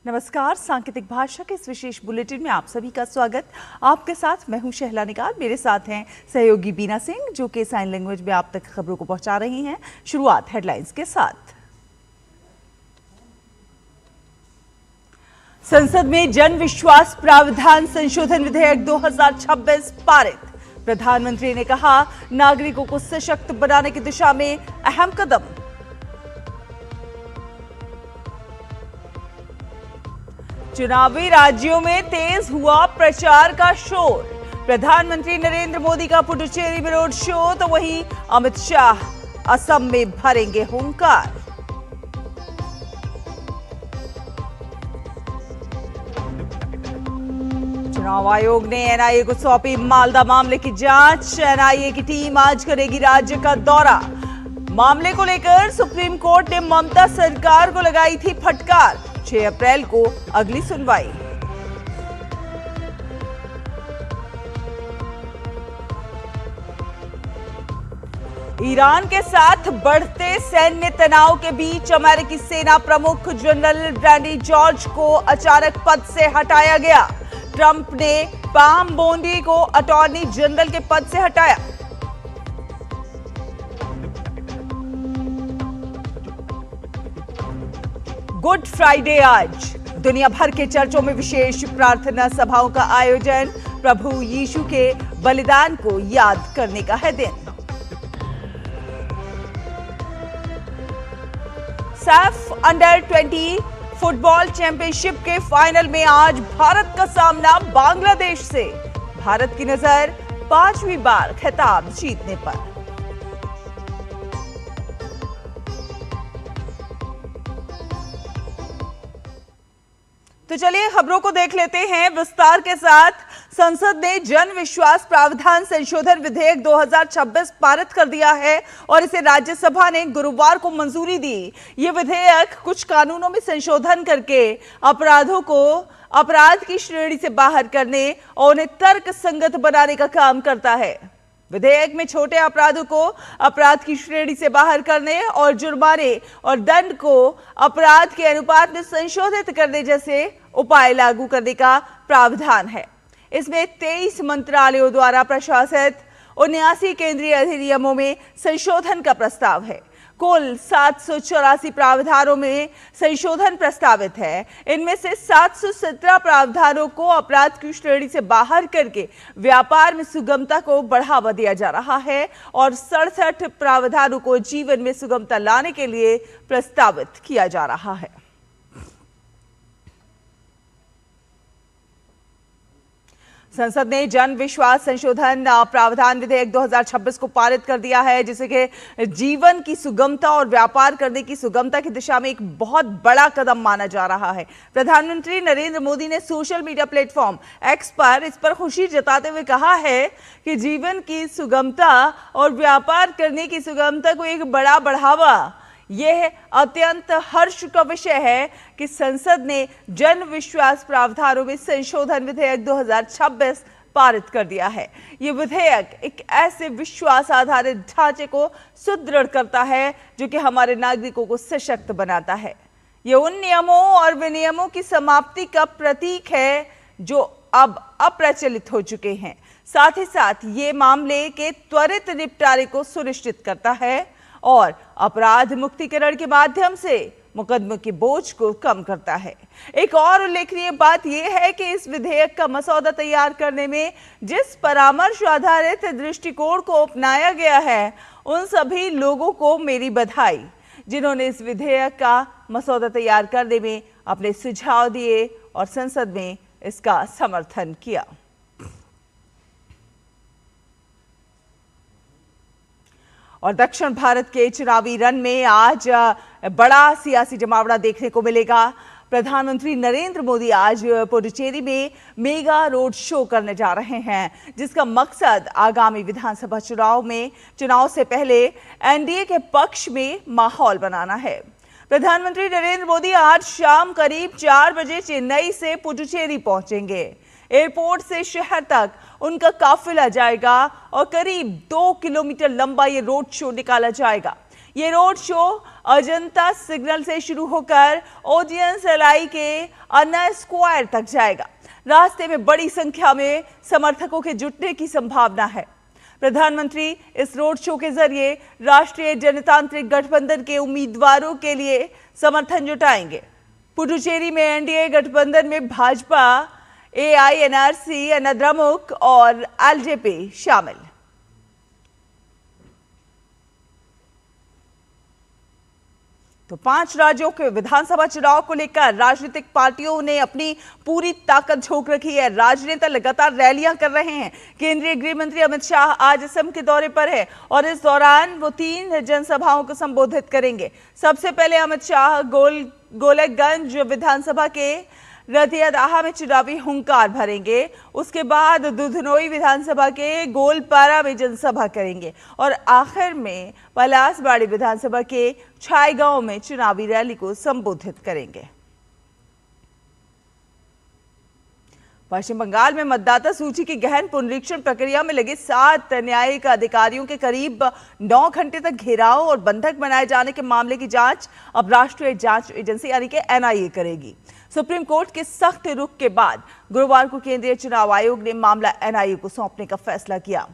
नमस्कार, सांकेतिक भाषा के इस विशेष बुलेटिन में आप सभी का स्वागत। आपके साथ मैं हूं शहला निगार। मेरे साथ हैं सहयोगी बीना सिंह जो कि साइन लैंग्वेज में आप तक खबरों को पहुंचा रही हैं। शुरुआत हेडलाइंस के साथ। संसद में जन विश्वास प्रावधान संशोधन विधेयक 2026 पारित। प्रधानमंत्री ने कहा, नागरिकों को सशक्त बनाने की दिशा में अहम कदम। चुनावी राज्यों में तेज हुआ प्रचार का शोर। प्रधानमंत्री नरेंद्र मोदी का पुडुचेरी में रोड शो, तो वहीं अमित शाह असम में भरेंगे हुंकार। चुनाव आयोग ने एनआईए को सौंपी मालदा मामले की जांच। एनआईए की टीम आज करेगी राज्य का दौरा। मामले को लेकर सुप्रीम कोर्ट ने ममता सरकार को लगाई थी फटकार। 6 अप्रैल को अगली सुनवाई। ईरान के साथ बढ़ते सैन्य तनाव के बीच अमेरिकी सेना प्रमुख जनरल ब्रैंडी जॉर्ज को अचानक पद से हटाया गया। ट्रंप ने पाम बोंडी को अटॉर्नी जनरल के पद से हटाया। गुड फ्राइडे आज दुनिया भर के चर्चों में विशेष प्रार्थना सभाओं का आयोजन। प्रभु यीशु के बलिदान को याद करने का है दिन। सैफ अंडर 20 फुटबॉल चैंपियनशिप के फाइनल में आज भारत का सामना बांग्लादेश से। भारत की नजर 5वीं बार खिताब जीतने पर। तो चलिए खबरों को देख लेते हैं विस्तार के साथ। संसद ने जन विश्वास प्रावधान संशोधन विधेयक 2026 पारित कर दिया है और इसे राज्यसभा ने गुरुवार को मंजूरी दी। ये विधेयक कुछ कानूनों में संशोधन करके अपराधों को अपराध की श्रेणी से बाहर करने और उन्हें तर्क संगत बनाने का काम करता है। विधेयक में छोटे अपराधों को अपराध की श्रेणी से बाहर करने और जुर्माने और दंड को अपराध के अनुपात में संशोधित करने जैसे उपाय लागू करने का प्रावधान है। इसमें 23 मंत्रालयों द्वारा प्रशासित 79 केंद्रीय अधिनियमों में संशोधन का प्रस्ताव है। कुल 784 प्रावधानों में संशोधन प्रस्तावित है। इनमें से 717 प्रावधानों को अपराध की श्रेणी से बाहर करके व्यापार में सुगमता को बढ़ावा दिया जा रहा है और 67 प्रावधानों को जीवन में सुगमता लाने के लिए प्रस्तावित किया जा रहा है। संसद ने जन विश्वास संशोधन प्रावधान विधेयक 2026 को पारित कर दिया है, जिसे कि जीवन की सुगमता और व्यापार करने की सुगमता की दिशा में एक बहुत बड़ा कदम माना जा रहा है। प्रधानमंत्री नरेंद्र मोदी ने सोशल मीडिया प्लेटफॉर्म एक्स पर इस पर खुशी जताते हुए कहा है कि जीवन की सुगमता और व्यापार करने की सुगमता को एक बड़ा बढ़ावा। यह अत्यंत हर्ष का विषय है कि संसद ने जन विश्वास प्रावधानों में संशोधन विधेयक 2026 पारित कर दिया है। यह विधेयक एक ऐसे विश्वास आधारित ढांचे को सुदृढ़ करता है जो कि हमारे नागरिकों को सशक्त बनाता है। यह उन नियमों और विनियमों की समाप्ति का प्रतीक है जो अब अप्रचलित हो चुके हैं। साथ ही साथ ये मामले के त्वरित निपटारे को सुनिश्चित करता है और अपराध मुक्तिकरण के माध्यम से मुकदमे के बोझ को कम करता है। एक और उल्लेखनीय बात यह है कि इस विधेयक का मसौदा तैयार करने में जिस परामर्श आधारित दृष्टिकोण को अपनाया गया है, उन सभी लोगों को मेरी बधाई जिन्होंने इस विधेयक का मसौदा तैयार करने में अपने सुझाव दिए और संसद में इसका समर्थन किया। और दक्षिण भारत के चुनावी रण में आज बड़ा सियासी जमावड़ा देखने को मिलेगा। प्रधानमंत्री नरेंद्र मोदी आज पुडुचेरी में मेगा रोड शो करने जा रहे हैं, जिसका मकसद आगामी विधानसभा चुनाव से पहले एनडीए के पक्ष में माहौल बनाना है। प्रधानमंत्री नरेंद्र मोदी आज शाम करीब 4 बजे चेन्नई से पुडुचेरी पहुंचेंगे। एयरपोर्ट से शहर तक उनका काफिला जाएगा और करीब 2 किलोमीटर लंबा ये रोड शो निकाला जाएगा। ये रोड शो अजंता सिग्नल से शुरू होकर ओडियन सलाई के अन्ना स्क्वायर तक जाएगा। रास्ते में बड़ी संख्या में समर्थकों के जुटने की संभावना है। प्रधानमंत्री इस रोड शो के जरिए राष्ट्रीय जनतांत्रिक गठबंधन के उम्मीदवारों के लिए समर्थन जुटाएंगे। पुडुचेरी में एनडीए गठबंधन में भाजपा, एआईएनआरसी, अन्नाद्रमुक और एलजेपी शामिल। तो 5 राज्यों के विधानसभा चुनाव को लेकर राजनीतिक पार्टियों ने अपनी पूरी ताकत झोंक रखी है। राजनेता लगातार रैलियां कर रहे हैं। केंद्रीय गृह मंत्री अमित शाह आज असम के दौरे पर है और इस दौरान वो 3 जनसभाओं को संबोधित करेंगे। सबसे पहले अमित शाह गोलकगंज विधानसभा के रतियादाहा में चुनावी हुंकार भरेंगे। उसके बाद दुधनोई विधानसभा के गोलपारा में जनसभा करेंगे और आखिर में पलासबाड़ी विधानसभा के छायगांव में चुनावी रैली को संबोधित करेंगे। पश्चिम बंगाल में मतदाता सूची की गहन पुनरीक्षण प्रक्रिया में लगे 7 न्यायिक अधिकारियों के करीब 9 घंटे तक घेराव और बंधक बनाए जाने के मामले की जांच अब राष्ट्रीय जांच एजेंसी यानी कि एनआईए करेगी। सुप्रीम कोर्ट के सख्त रुख के बाद गुरुवार को केंद्रीय चुनाव आयोग ने मामला एनआईए को सौंपने का फैसला किया।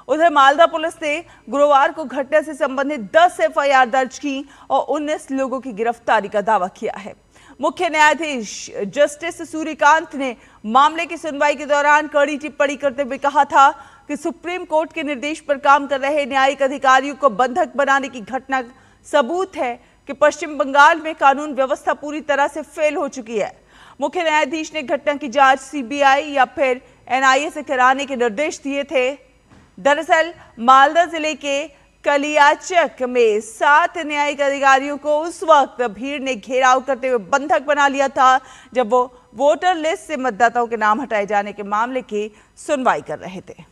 उधर मालदा पुलिस ने गुरुवार को घटना से संबंधित 10 एफआईआर दर्ज की और 19 लोगों की गिरफ्तारी का दावा किया है। मुख्य न्यायाधीश जस्टिस सूर्यकांत ने मामले की सुनवाई के दौरान कड़ी टिप्पणी करते हुए कहा था कि सुप्रीम कोर्ट के निर्देश पर काम कर रहे न्यायिक अधिकारियों को बंधक बनाने की घटना सबूत है कि पश्चिम बंगाल में कानून व्यवस्था पूरी तरह से फेल हो चुकी है। मुख्य न्यायाधीश ने घटना की जांच सीबीआई या फिर एनआईए से कराने के निर्देश दिए थे। दरअसल मालदा जिले के कलियाचक में 7 न्यायिक अधिकारियों को उस वक्त भीड़ ने घेराव करते हुए बंधक बना लिया था जब वो वोटर लिस्ट से मतदाताओं के नाम हटाए जाने के मामले की सुनवाई कर रहे थे।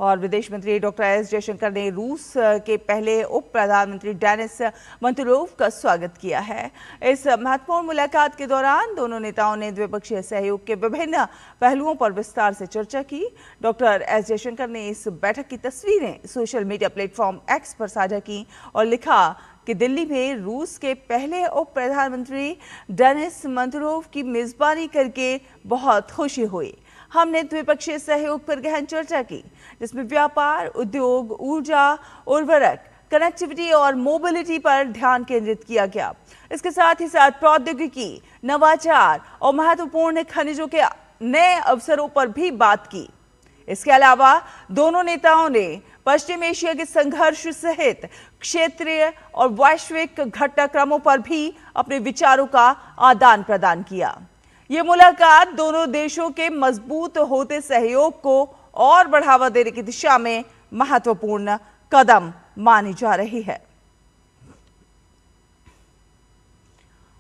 और विदेश मंत्री डॉक्टर एस जयशंकर ने रूस के पहले उप प्रधानमंत्री डेनिस मंतुरोव का स्वागत किया है। इस महत्वपूर्ण मुलाकात के दौरान दोनों नेताओं ने द्विपक्षीय सहयोग के विभिन्न पहलुओं पर विस्तार से चर्चा की। डॉक्टर एस जयशंकर ने इस बैठक की तस्वीरें सोशल मीडिया प्लेटफॉर्म एक्स पर साझा की और लिखा कि दिल्ली में रूस के पहले उप प्रधानमंत्री डेनिस मंतुरोव की मेजबानी करके बहुत खुशी हुई। हमने द्विपक्षीय सहयोग पर गहन चर्चा की जिसमें व्यापार, उद्योग, ऊर्जा, उर्वरक, कनेक्टिविटी और मोबिलिटी पर ध्यान केंद्रित किया गया। इसके साथ ही साथ प्रौद्योगिकी, नवाचार और महत्वपूर्ण खनिजों के नए अवसरों पर भी बात की। इसके अलावा दोनों नेताओं ने पश्चिम एशिया के संघर्ष सहित क्षेत्रीय और वैश्विक घटनाक्रमों पर भी अपने विचारों का आदान प्रदान किया। ये मुलाकात दोनों देशों के मजबूत होते सहयोग को और बढ़ावा देने की दिशा में महत्वपूर्ण कदम मानी जा रही है।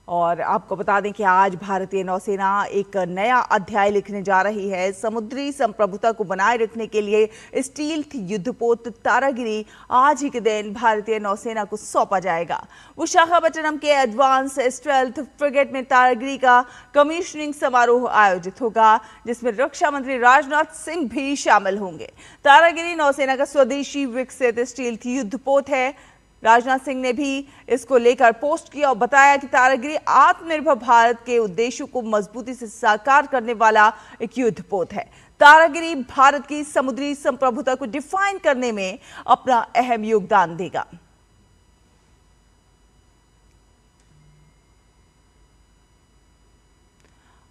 और आपको बता दें कि आज भारतीय नौसेना एक नया अध्याय लिखने जा रही है। समुद्री संप्रभुता को बनाए रखने के लिए स्टील्थ युद्धपोत तारागिरी आज ही के दिन भारतीय नौसेना को सौंपा जाएगा। विशाखापट्टनम के एडवांस स्टेल्थ फ्रिगेट में तारागिरी का कमीशनिंग समारोह आयोजित होगा जिसमें रक्षा मंत्री राजनाथ सिंह भी शामिल होंगे। तारागिरी नौसेना का स्वदेशी विकसित स्टील्थ युद्धपोत है। राजनाथ सिंह ने भी इसको लेकर पोस्ट किया और बताया कि तारागिरी आत्मनिर्भर भारत के उद्देश्यों को मजबूती से साकार करने वाला एक युद्धपोत है। तारागिरी भारत की समुद्री संप्रभुता को डिफाइन करने में अपना अहम योगदान देगा।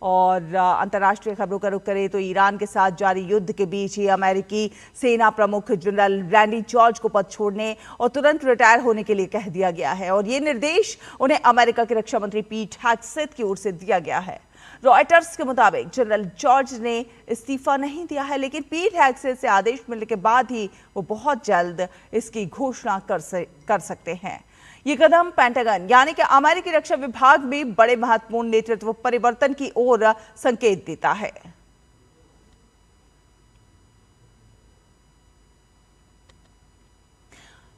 और अंतर्राष्ट्रीय खबरों का रुख करें तो ईरान के साथ जारी युद्ध के बीच ही अमेरिकी सेना प्रमुख जनरल रैंडी जॉर्ज को पद छोड़ने और तुरंत रिटायर होने के लिए कह दिया गया है और ये निर्देश उन्हें अमेरिका के रक्षा मंत्री पीट हेग्सेथ की ओर से दिया गया है। रॉयटर्स के मुताबिक जनरल जॉर्ज ने इस्तीफा नहीं दिया है लेकिन पीट हेग्सेथ से आदेश मिलने के बाद ही वो बहुत जल्द इसकी घोषणा कर सकते हैं। ये कदम पेंटागन यानी कि अमेरिकी रक्षा विभाग में बड़े महत्वपूर्ण नेतृत्व परिवर्तन की ओर संकेत देता है।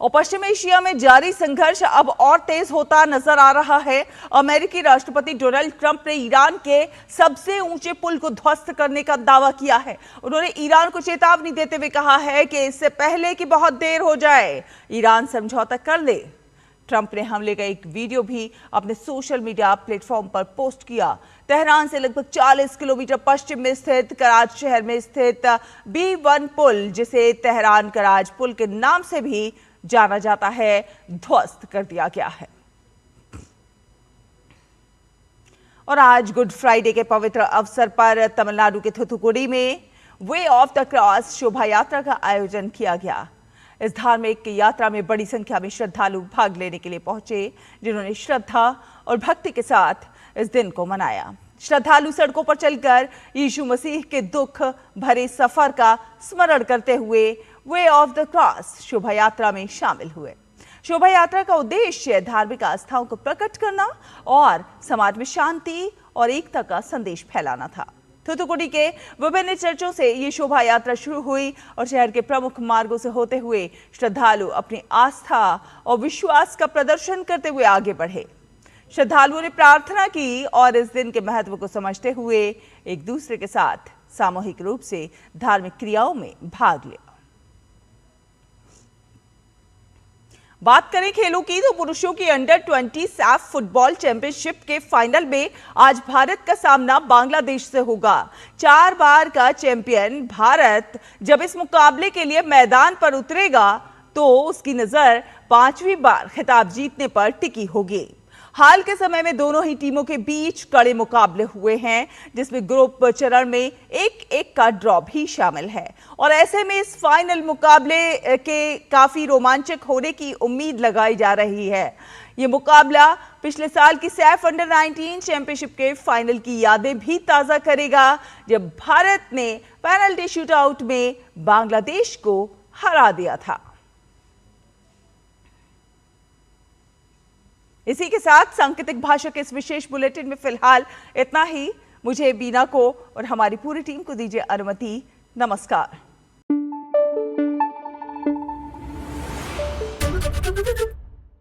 और पश्चिम एशिया में जारी संघर्ष अब और तेज होता नजर आ रहा है। अमेरिकी राष्ट्रपति डोनाल्ड ट्रंप ने ईरान के सबसे ऊंचे पुल को ध्वस्त करने का दावा किया है। उन्होंने ईरान को चेतावनी देते हुए कहा है कि इससे पहले कि बहुत देर हो जाए, ईरान समझौता कर ले। ट्रंप ने हमले का एक वीडियो भी अपने सोशल मीडिया प्लेटफॉर्म पर पोस्ट किया। तेहरान से लगभग 40 किलोमीटर पश्चिम में स्थित कराच शहर में स्थित B1 पुल, जिसे तेहरान कराच पुल के नाम से भी जाना जाता है, ध्वस्त कर दिया गया है। और आज गुड फ्राइडे के पवित्र अवसर पर तमिलनाडु के थूथुकुडी में वे ऑफ द क्रॉस शोभा यात्रा का आयोजन किया गया। इस धार्मिक यात्रा में बड़ी संख्या में श्रद्धालु भाग लेने के लिए पहुंचे, जिन्होंने श्रद्धा और भक्ति के साथ इस दिन को मनाया। श्रद्धालु सड़कों पर चलकर यीशु मसीह के दुख भरे सफर का स्मरण करते हुए वे ऑफ द क्रॉस शोभा यात्रा में शामिल हुए। शोभा यात्रा का उद्देश्य धार्मिक आस्थाओं को प्रकट करना और समाज में शांति और एकता का संदेश फैलाना था। थूथुकुडी के विभिन्न चर्चों से ये शोभा यात्रा शुरू हुई और शहर के प्रमुख मार्गों से होते हुए श्रद्धालु अपनी आस्था और विश्वास का प्रदर्शन करते हुए आगे बढ़े। श्रद्धालुओं ने प्रार्थना की और इस दिन के महत्व को समझते हुए एक दूसरे के साथ सामूहिक रूप से धार्मिक क्रियाओं में भाग लिया। बात करें खेलों की तो पुरुषों की अंडर 20 सैफ फुटबॉल चैंपियनशिप के फाइनल में आज भारत का सामना बांग्लादेश से होगा। 4 बार का चैंपियन भारत जब इस मुकाबले के लिए मैदान पर उतरेगा तो उसकी नजर 5वीं बार खिताब जीतने पर टिकी होगी। हाल के समय में दोनों ही टीमों के बीच कड़े मुकाबले हुए हैं, जिसमें ग्रुप चरण में 1-1 का ड्रॉ भी शामिल है और ऐसे में इस फाइनल मुकाबले के काफी रोमांचक होने की उम्मीद लगाई जा रही है। ये मुकाबला पिछले साल की सैफ अंडर 19 चैंपियनशिप के फाइनल की यादें भी ताजा करेगा, जब भारत ने पेनल्टी शूटआउट में बांग्लादेश को हरा दिया था। इसी के साथ सांकेतिक भाषा के इस विशेष बुलेटिन में फिलहाल इतना ही। मुझे, बीना को और हमारी पूरी टीम को दीजिए अनुमति। नमस्कार।